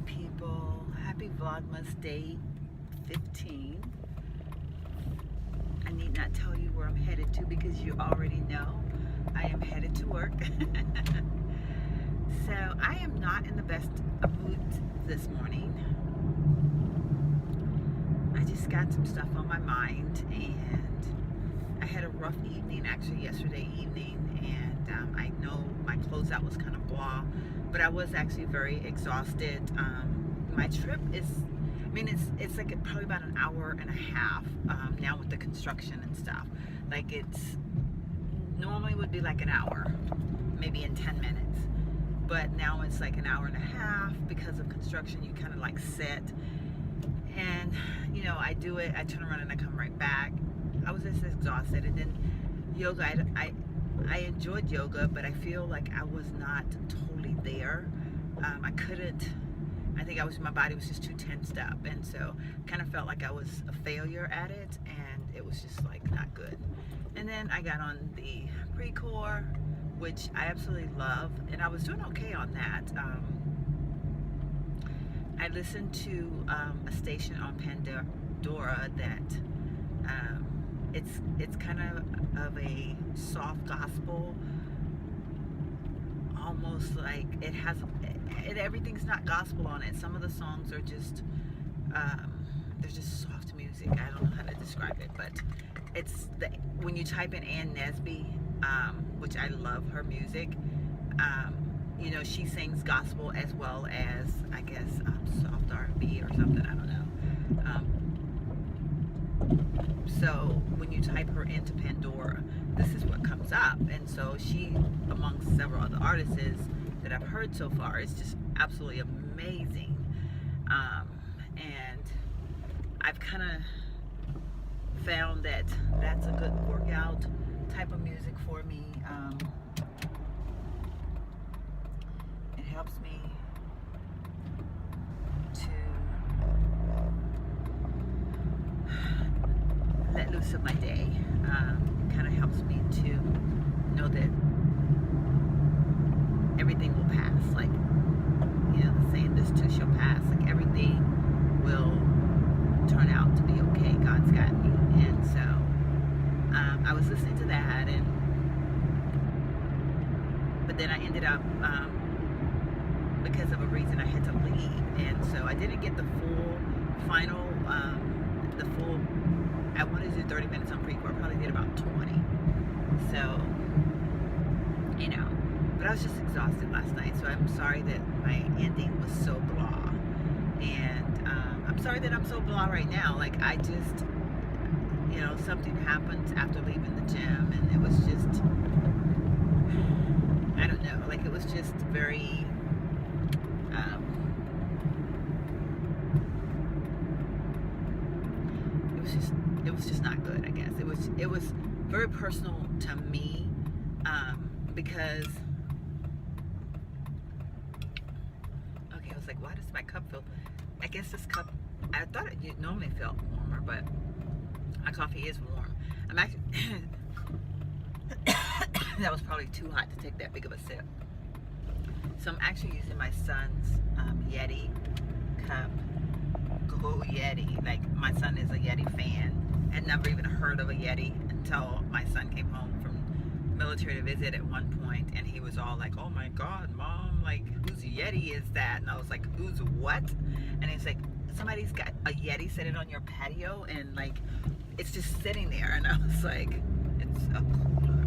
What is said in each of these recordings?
people. Happy Vlogmas Day 15. I need not tell you where I'm headed to because you already know I am headed to work. So I am not in the best of moods this morning. I just got some stuff on my mind, and I had a rough evening actually yesterday evening, and I know my closeout was kind of blah, but I was actually very exhausted. My trip is, I mean, it's like probably about an hour and a half now with the construction and stuff. Like it's normally would be like an hour, maybe in 10 minutes. But now it's like an hour and a half because of construction. You kind of like sit and, you know, I do it, I turn around and I come right back. I was just exhausted. And then yoga, I enjoyed yoga, but I feel like I was not totally there. I couldn't, I think my body was just too tensed up. And so kind of felt like I was a failure at it, and it was just like not good. And then I got on the pre-core, which I absolutely love, and I was doing okay on that. I listened to a station on Pandora that it's kind of a soft gospel, almost like everything's not gospel on it. Some of the songs are just they're just soft music. I don't know how to describe it, but it's when you type in Ann Nesby, which I love her music, you know, she sings gospel as well as, I guess, soft R&B or something, I don't know. So when you type her into Pandora, this is what comes up. And so she, amongst several other artists that I've heard so far, is just absolutely amazing. And I've kind of found that that's a good workout type of music for me. It helps me to let loose of my day. Kind of helps me to know that everything will pass. Like, you know, the saying, this too shall pass. Like, everything will turn out to be okay. God's got me. And so I was listening to that, but then I ended up, because of a reason, I had to leave, and so I didn't get the final, I wanted to do 30 minutes on pre-core, probably did about 20, so, you know, but I was just exhausted last night, so I'm sorry that my ending was so blah, and I'm sorry that I'm so blah right now. Like, I just, you know, something happened after leaving the gym, and it was just, I don't know, like, it was just very, it was just not good, I guess. It was very personal to me, because, okay, I was like, why does my cup feel, I guess this cup, I thought it normally felt warmer, but my coffee is warm. I'm actually, that was probably too hot to take that big of a sip. So I'm actually using my son's Yeti cup. Go Yeti. Like, my son is a Yeti fan. I'd never even heard of a Yeti until my son came home from military to visit at one point, and he was all like, oh my God, Mom, like, whose Yeti is that? And I was like, whose what? And he's like, somebody's got a Yeti, set it on your patio, and like, it's just sitting there. And I was like, it's a cooler.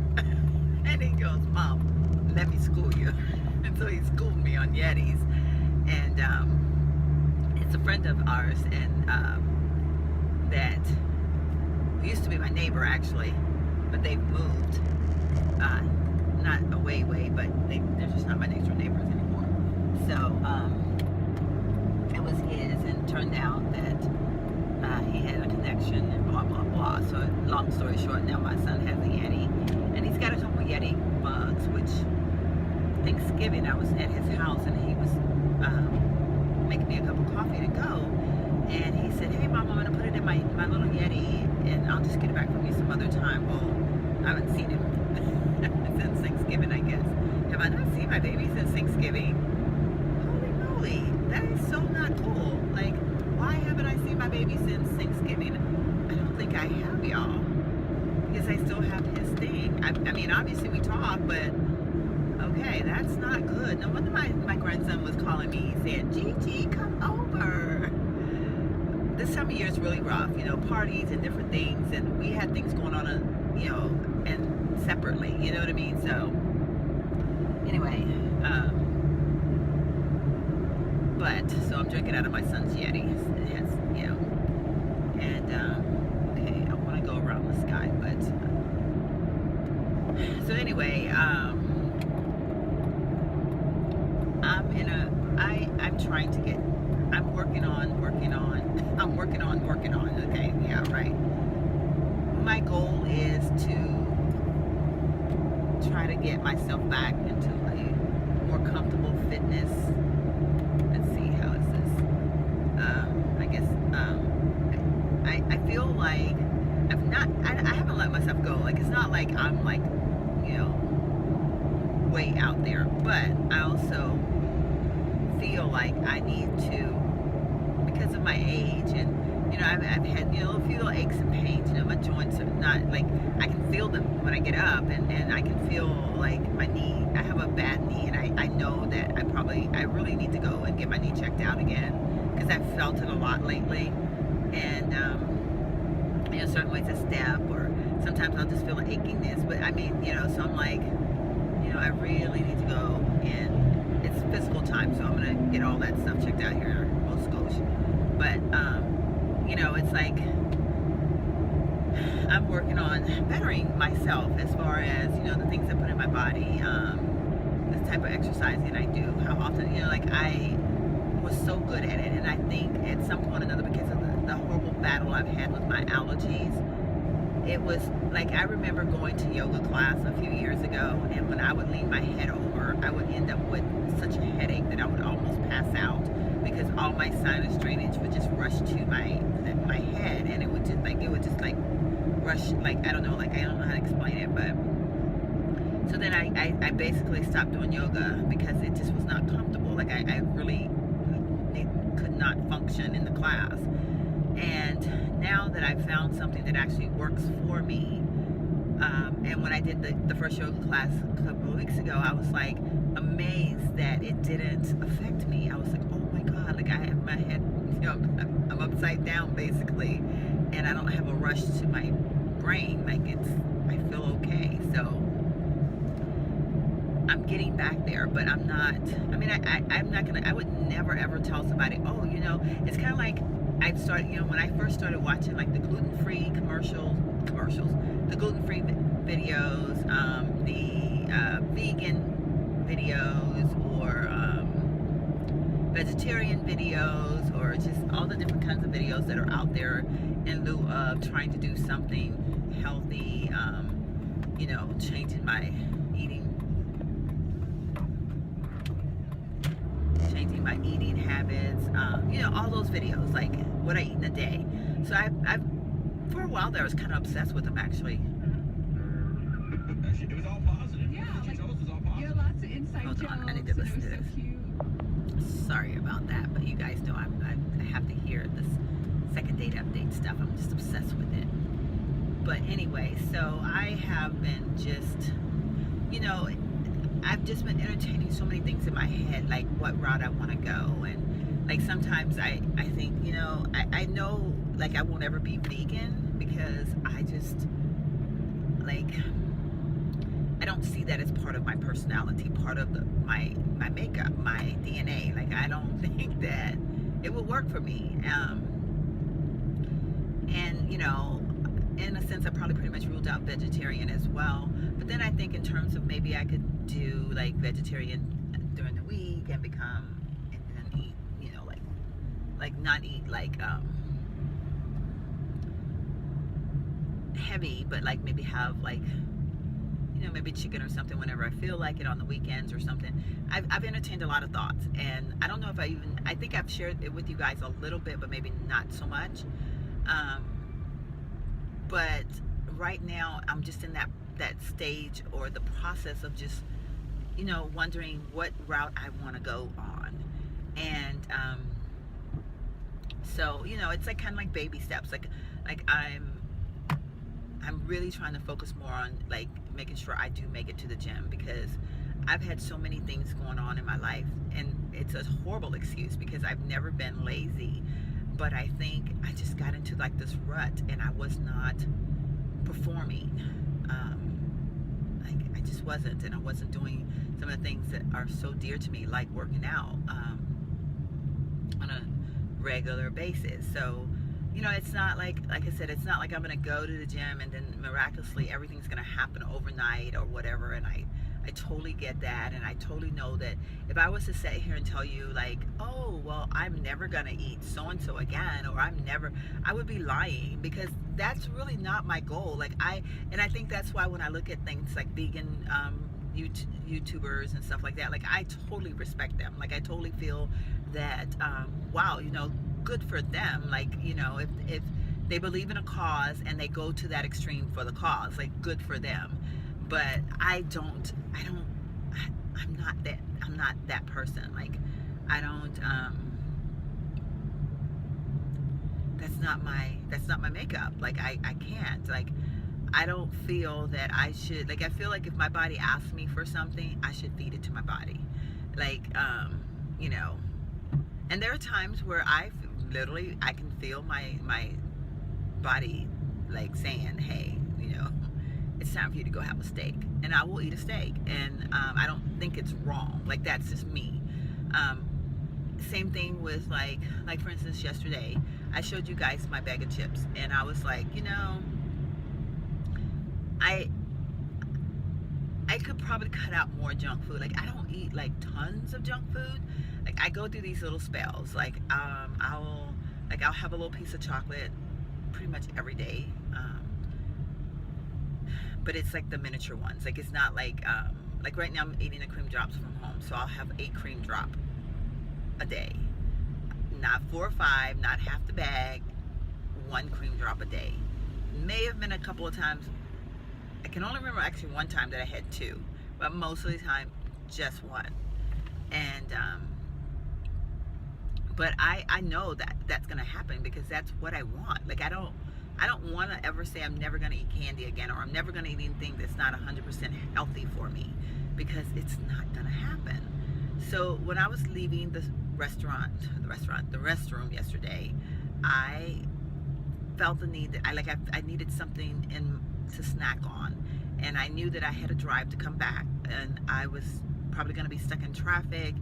And he goes, Mom, let me school you. And so he schooled me on Yetis. And it's a friend of ours, and that used to be my neighbor actually, but they've moved, not away, but they're just not my next door neighbors anymore. So it was his, and it turned out that he had a connection and blah blah blah. So long story short, now my son has a Yeti, and he's got a couple Yeti mugs, which Thanksgiving I was at his house, and he was making me a cup of coffee to go, and he said, hey Mom, I'm gonna put it in my little Yeti, and I'll just get it back from you some other time. Well, I haven't seen him since Thanksgiving, I guess. Have I not seen my baby since Thanksgiving? Holy moly. that is so not cool. Like, why haven't I seen my baby since Thanksgiving? I don't think I have, y'all, because I still have his thing. I mean, obviously we talk, but okay, that's not good. No wonder my grandson was calling me saying, Gigi, come over. This time of year is really rough, you know, parties and different things, and we had things going on, you know, and separately, you know what I mean? So anyway, so I'm drinking out of my son's Yeti. It has, you know, and okay, I want to go around the sky, but so anyway, I'm trying to get, I'm working on, okay, yeah, right. My goal is to try to get myself back into a more comfortable fitness. Let's see, how is this? I guess, I feel like I haven't let myself go. Like, it's not like I'm like, you know, way out there, but I also feel like I need to, because of my age, and you know, I've had, you know, a few little aches and pains. You know, my joints are not like, I can feel them when I get up, and I can feel like my knee. I have a bad knee, and I know that I really need to go and get my knee checked out again, because I've felt it a lot lately, and you know, certain ways I step, or sometimes I'll just feel an achiness. But I mean, you know, so I'm like, you know, I really need to go, and it's physical time, so I'm gonna get all that stuff checked out here in Most Scotia. But you know, it's like I'm working on bettering myself as far as, you know, the things I put in my body, this type of exercising I do, how often, you know, like I was so good at it, and I think at some point or another, because of the horrible battle I've had with my allergies, it was like, I remember going to yoga class a few years ago, and when I would lean my head over, I would end up with such a headache that I would almost pass out, because all my sinus drainage would just rush to my head, and it would just like rush, like, I don't know how to explain it. But so then I basically stopped doing yoga because it just was not comfortable. Like, I really could not function in the class. And now that I've found something that actually works for me, and when I did the first yoga class a couple of weeks ago, I was like amazed that it didn't affect me. I was like, oh my God, like I have my head, you know, I'm upside down basically, and I don't have a rush to my brain. Like, I feel okay. So I'm getting back there, but I'm not, I mean, I'm not gonna, I would never ever tell somebody, oh, you know, it's kind of like, I started, you know, when I first started watching like the gluten-free commercials, the gluten-free videos, the vegan videos, or vegetarian videos, or just all the different kinds of videos that are out there in lieu of trying to do something healthy, you know, changing my eating habits, you know, all those videos, like what I eat in a day. So I've for a while there, I was kind of obsessed with them, actually. It was all positive. Yeah, What you chose was all you positive. have lots of inside Hold jokes, on, I need to listen to and it this. was so cute. Sorry about that, but you guys know I have to hear this second date update stuff. I'm just obsessed with it. But anyway, so I have been just, you know, I've just been entertaining so many things in my head, like what route I want to go. And like sometimes I think, you know, I know like I won't ever be vegan, because I just like, I don't see that as part of my personality, part of my makeup, my DNA. Like, I don't think that it will work for me. And you know, in a sense, I probably pretty much ruled out vegetarian as well. But then I think in terms of maybe I could do like vegetarian during the week and become, and then eat, you know, like not eat like heavy, but like maybe have like, you know, maybe chicken or something whenever I feel like it on the weekends or something. I've entertained a lot of thoughts, and I don't know if I think I've shared it with you guys a little bit, but maybe not so much. But right now I'm just in that stage, or the process of just, you know, wondering what route I want to go on. And so, you know, it's like kind of like baby steps. Like I'm really trying to focus more on like making sure I do make it to the gym, because I've had so many things going on in my life, and it's a horrible excuse because I've never been lazy, but I think I just got into like this rut and I was not performing. Like I just wasn't, and I wasn't doing some of the things that are so dear to me, like working out on a regular basis. So, you know, it's not like I said, it's not like I'm gonna go to the gym and then miraculously everything's gonna happen overnight or whatever. And I totally get that, and I totally know that if I was to sit here and tell you like, oh well, I'm never gonna eat so and so again, or I would be lying, because that's really not my goal. Like I think that's why when I look at things like vegan YouTubers and stuff like that, like I totally respect them. Like I totally feel that wow, you know, good for them. Like, you know, if they believe in a cause and they go to that extreme for the cause, like good for them. But I'm not that person. Like I don't that's not my makeup. Like I can't, like I don't feel that I should, like I feel like if my body asks me for something, I should feed it to my body. Like you know, and there are times where I can feel my body like saying, hey, you know, it's time for you to go have a steak, and I will eat a steak, and I don't think it's wrong. Like that's just me. Same thing with like for instance, yesterday I showed you guys my bag of chips, and I was like, you know, I could probably cut out more junk food. Like I don't eat like tons of junk food. Like I go through these little spells. Like I'll have a little piece of chocolate pretty much every day. But it's like the miniature ones. Like it's not like right now I'm eating the cream drops from home, so I'll have 8 cream drop a day, not 4 or 5, not half the bag, 1 cream drop a day. May have been a couple of times, I can only remember actually one time that I had 2, but most of the time just 1. And but I know that that's gonna happen because that's what I want. Like I don't want to ever say I'm never going to eat candy again, or I'm never going to eat anything that's not 100% healthy for me, because it's not going to happen. So when I was leaving the restroom yesterday, I felt the need that I needed something to snack on, and I knew that I had a drive to come back, and I was probably going to be stuck in traffic.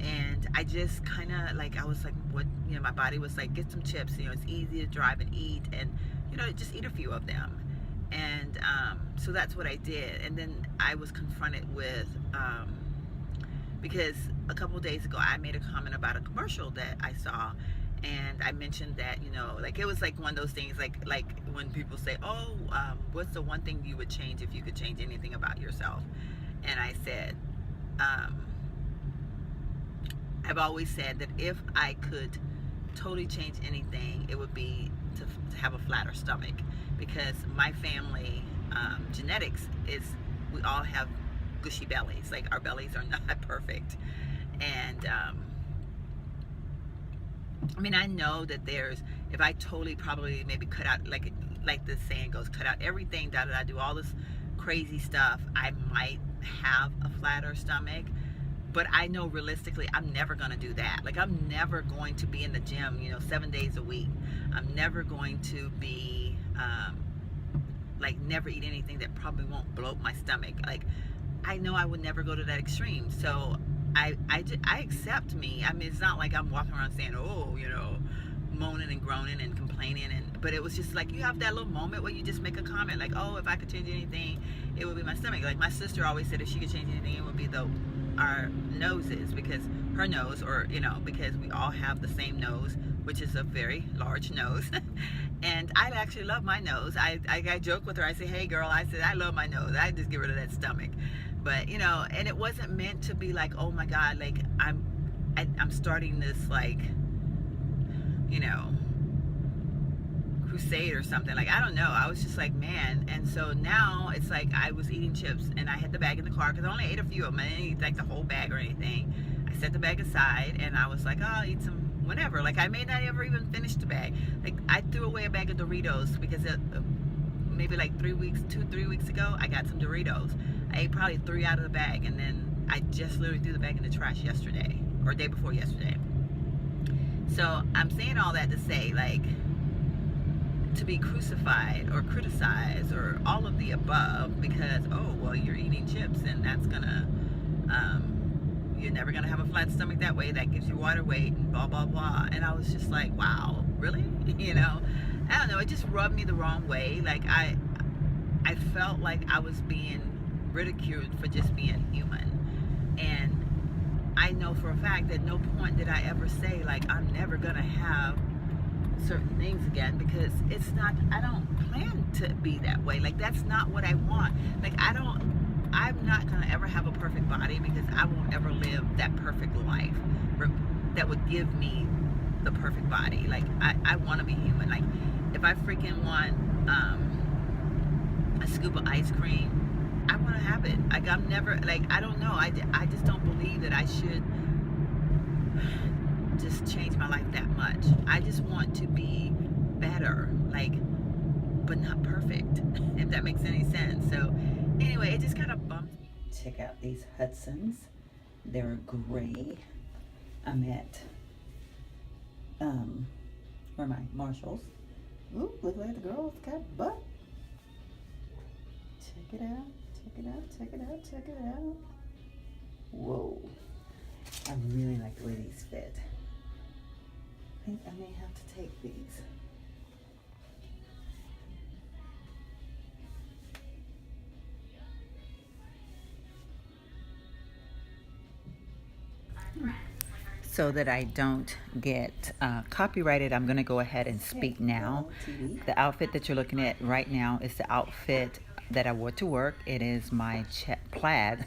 And I just kind of like, I was like, what, you know, my body was like, get some chips, you know, it's easy to drive and eat, and, you know, just eat a few of them. And so that's what I did. And then I was confronted with, because a couple of days ago, I made a comment about a commercial that I saw, and I mentioned that, you know, like it was like one of those things, like when people say, oh, what's the one thing you would change if you could change anything about yourself? And I said, I've always said that if I could totally change anything, it would be to have a flatter stomach, because my family genetics is, we all have gushy bellies. Like our bellies are not perfect. And I mean, I know that there's, if I totally probably maybe cut out, like the saying goes, cut out everything, do all this crazy stuff, I might have a flatter stomach. But I know realistically, I'm never going to do that. Like I'm never going to be in the gym, you know, 7 days a week. I'm never going to be, like never eat anything that probably won't bloat my stomach. Like I know I would never go to that extreme. So I accept me. I mean, it's not like I'm walking around saying, oh, you know, moaning and groaning and complaining. But it was just like, you have that little moment where you just make a comment like, oh, if I could change anything, it would be my stomach. Like my sister always said, if she could change anything, it would be our noses, because her nose, or you know, because we all have the same nose, which is a very large nose. And I actually love my nose. I joke with her, I say, hey girl, I said, I love my nose, I just get rid of that stomach. But you know, and it wasn't meant to be like, oh my god, like I'm starting this, like, you know, crusade or something. Like I don't know, I was just like, man. And so now it's like, I was eating chips and I had the bag in the car because I only ate a few of them. I didn't eat like the whole bag or anything. I I set the bag aside, and I was like, oh, I'll eat some whatever. Like, I may not ever even finish the bag. Like, I threw away a bag of Doritos because maybe like 3 weeks, 2-3 weeks ago, I got some Doritos. I ate probably 3 out of the bag, and then I just literally threw the bag in the trash yesterday, or day before yesterday. So I'm saying all that to say, like, to be crucified or criticized or all of the above because, oh, well, you're eating chips and that's gonna, you're never gonna have a flat stomach that way, that gives you water weight and blah blah blah. And I was just like, wow, really? You know, I don't know, it just rubbed me the wrong way. Like, I felt like I was being ridiculed for just being human. And I know for a fact that no point did I ever say, like, I'm never gonna have certain things again, because it's not, I don't plan to be that way. Like, that's not what I want. Like, I'm not gonna ever have a perfect body, because I won't ever live that perfect life that would give me the perfect body. Like, I want to be human. Like, if I freaking want a scoop of ice cream, I want to have it. Like, I'm never, like, I don't know, I just don't believe that I should just change my life that much. I just want to be better, like, but not perfect, if that makes any sense. So anyway, it just kind of bumped me. Check out these Hudsons. They're gray. I'm at where am I? Marshall's. Ooh, look like the girl's got butt. Check it out, check it out, check it out, check it out. Whoa, I really like the way these fit. I think I may have to take these. So that I don't get copyrighted, I'm going to go ahead and speak now. The outfit that you're looking at right now is the outfit that I wore to work. It is my plaid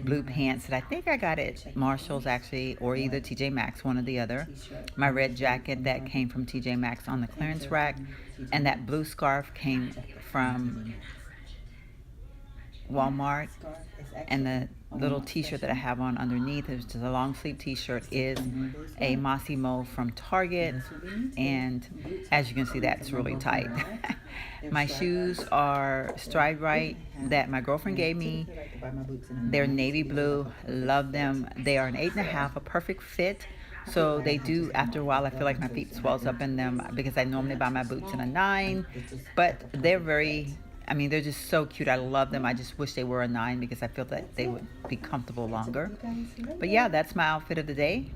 blue pants that I think I got at Marshall's, actually, or either TJ Maxx, one or the other. My red jacket that came from TJ Maxx on the clearance rack, and that blue scarf came from Walmart. And the little t-shirt that I have on underneath, is just a long sleeve t-shirt, is a Massimo from Target, and as you can see, that's really tight. My shoes are Stride Right that my girlfriend gave me. They're navy blue. Love them. They are an 8.5, a perfect fit. So they do, after a while, I feel like my feet swells up in them, because I normally buy my boots in a 9, but they're very, I mean, they're just so cute. I love them. I just wish they were a 9, because I feel that they would be comfortable longer. But yeah, that's my outfit of the day.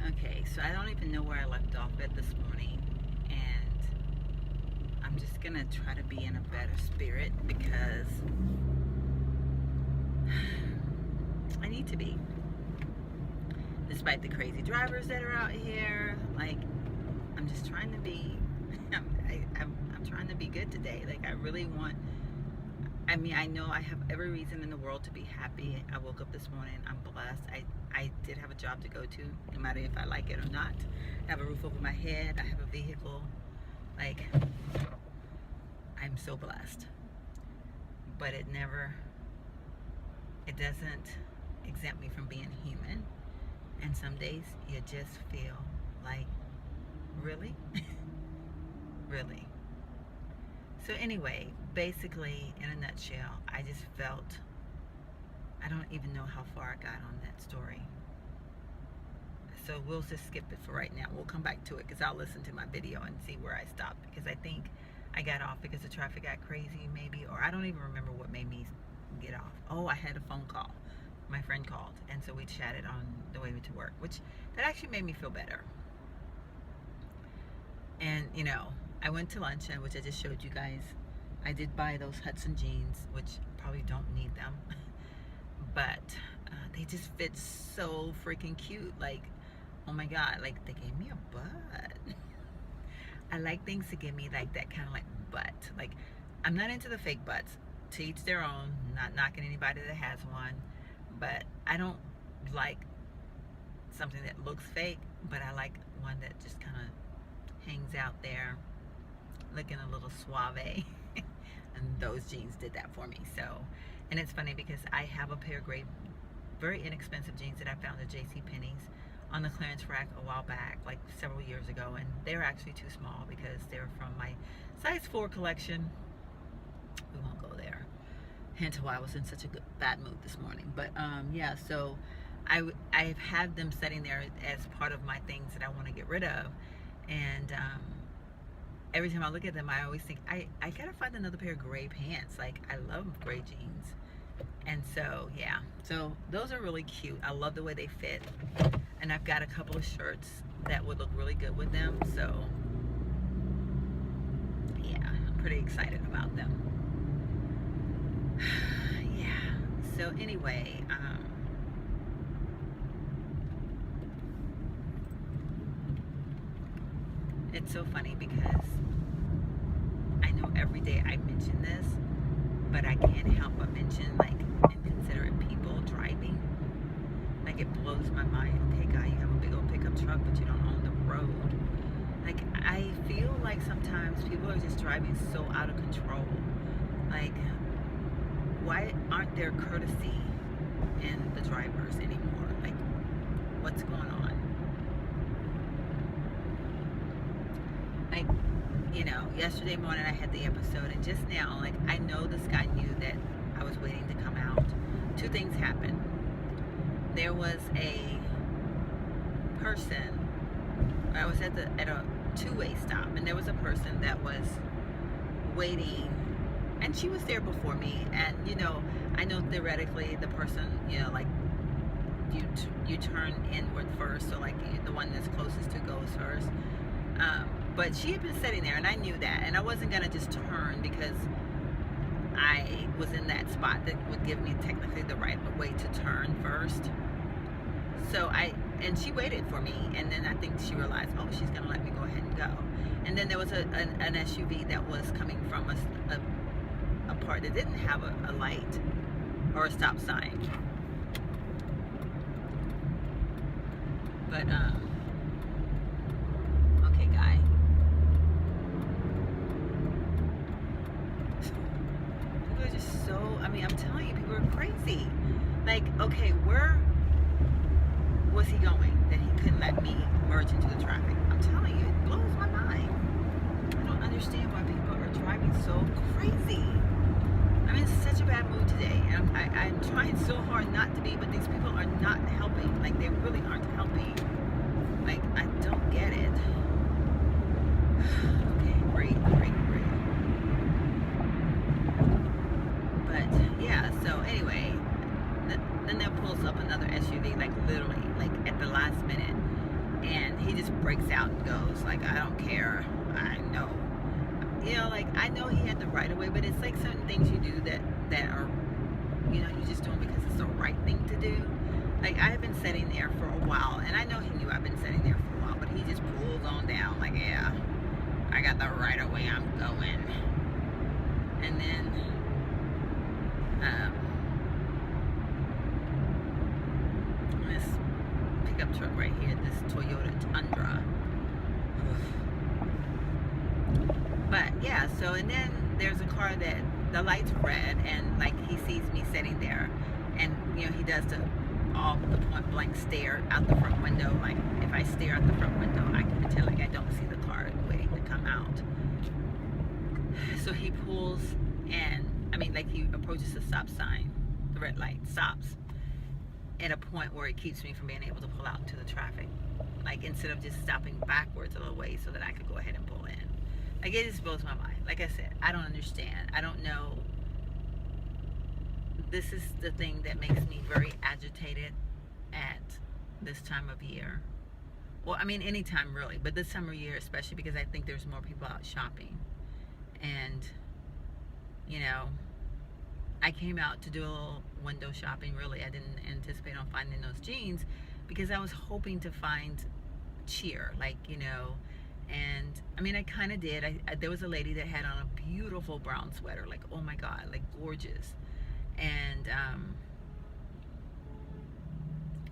Okay, so I don't even know where I left off at this morning, and I'm just gonna try to be in a better spirit, because I need to be. Despite the crazy drivers that are out here, like, I'm just trying to be, I'm trying to be good today. Like, I really want, I mean, I know I have every reason in the world to be happy. I woke up this morning, I'm blessed. I did have a job to go to, no matter if I like it or not. I have a roof over my head, I have a vehicle. Like, I'm so blessed. But it doesn't exempt me from being human. And some days you just feel like, really? Really? So anyway, basically, in a nutshell, I just felt, I don't even know how far I got on that story. So we'll just skip it for right now. We'll come back to it, because I'll listen to my video and see where I stopped, because I think I got off because the traffic got crazy, maybe, or I don't even remember what made me get off. Oh, I had a phone call. My friend called, and so we chatted on the way to work, which that actually made me feel better. And you know, I went to lunch, and which I just showed you guys. I did buy those Hudson jeans, which probably don't need them, but they just fit so freaking cute. Like, oh my god, like, they gave me a butt. I like things to give me like that kind of like butt. Like, I'm not into the fake butts. To each their own. Not knocking anybody that has one. But I don't like something that looks fake, but I like one that just kind of hangs out there, looking a little suave. And those jeans did that for me. So, and it's funny because I have a pair of gray, very inexpensive jeans that I found at JCPenney's on the clearance rack a while back, like several years ago, and they're actually too small because they're from my size 4 collection. We won't go there. Hence why I was in such a bad mood this morning. But yeah, so I've had them sitting there as part of my things that I want to get rid of, and every time I look at them, I always think I gotta find another pair of gray pants. Like, I love gray jeans. And so yeah, so those are really cute. I love the way they fit, and I've got a couple of shirts that would look really good with them. So yeah, I'm pretty excited about them. Yeah, so anyway, it's so funny because I know every day I mention this, but I can't help but mention, like, inconsiderate people driving. Like, it blows my mind. Okay, guy, you have a big old pickup truck, but you don't own the road. Like, I feel like sometimes people are just driving so out of control. Like, why aren't there courtesy in the drivers anymore? Like, what's going on? Like, you know, yesterday morning I had the episode, and just now, like, I know this guy knew that I was waiting to come out. Two things happened. There was a person, I was at a two-way stop, and there was a person that was waiting, and she was there before me, and, you know, I know theoretically the person, you know, like, you turn inward first, so, like, the one that's closest to goes first. But she had been sitting there, and I knew that, and I wasn't gonna just turn because I was in that spot that would give me technically the right way to turn first. So and she waited for me, and then I think she realized, oh, she's gonna let me go ahead and go. And then there was an SUV that was coming from a part that didn't have a light or a stop sign. But okay, guy. People are just so, I mean, I'm telling you, people are crazy. Like, okay, where was he going that he couldn't let me merge into the traffic? I'm telling you, it blows my mind. I don't understand why people are driving so crazy. I'm in such a bad mood today, and I'm trying so hard not to be, but these people are not helping. Like, they really aren't helping. Like, I don't get it. Okay, great. But yeah, so anyway, then there pulls up another SUV, like literally, like at the last minute, and he just breaks out and goes, like, I don't care. I know. You know, like, I know he had the right of way, but it's like certain things you do that are, you know, you just doing because it's the right thing to do. Like, I have been sitting there for a while, and I know he knew I've been sitting there for a while, but he just pulls on down, like, yeah, I got the right of way, I'm going. And then, this pickup truck right here, this Toyota Tundra. But yeah, so, and then there's a car that the light's red, and like, he sees me sitting there, and, you know, he does the point blank stare out the front window. Like, if I stare out the front window, I can pretend like I don't see the car waiting to come out. So he pulls, and I mean, like, he approaches the stop sign, the red light, stops at a point where it keeps me from being able to pull out into the traffic. Like, instead of just stopping backwards a little way so that I could go ahead and pull in. Like, it just blows my mind. Like I said, I don't understand. I don't know. This is the thing that makes me very agitated at this time of year. Well, I mean, any time really, but this time of year especially, because I think there's more people out shopping. And, you know, I came out to do a little window shopping. Really, I didn't anticipate on finding those jeans because I was hoping to find cheer, like, you know. And I mean, I kind of did. There was a lady that had on a beautiful brown sweater, like, oh my God, like, gorgeous. And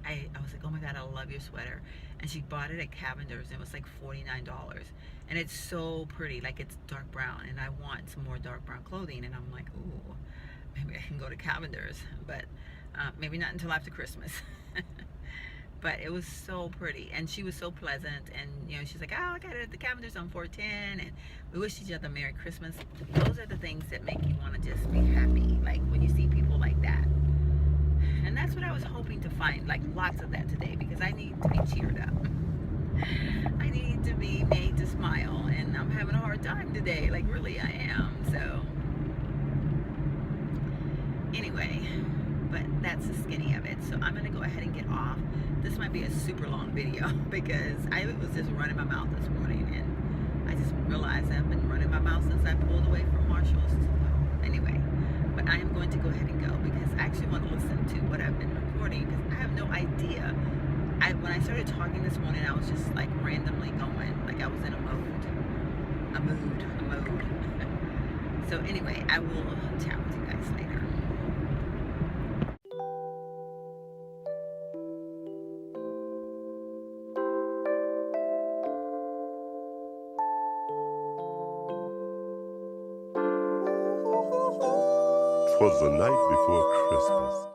I was like, oh my God, I love your sweater. And she bought it at Cavender's, and it was like $49. and it's so pretty. Like, it's dark brown, and I want some more dark brown clothing, and I'm like, ooh, maybe I can go to Cavender's, but maybe not until after Christmas. But it was so pretty, and she was so pleasant, and you know, she's like, oh, I got it at the Cavender's on 410, and we wish each other Merry Christmas. Those are the things that make you want to just be happy, like when you see people like that. And that's what I was hoping to find, like lots of that today, because I need to be cheered up. I need to be made to smile, and I'm having a hard time today, like really I am. So anyway, but that's the skinny of it. So I'm gonna go ahead and get off. This might be a super long video because I was just running my mouth this morning, and I just realized I've been running my mouth since I pulled away from Marshall's. Anyway, but I am going to go ahead and go because I actually want to listen to what I've been recording, because I have no idea. When I started talking this morning, I was just like randomly going, like I was in a mode. So anyway, I will chat with you guys later. Twas the night before Christmas.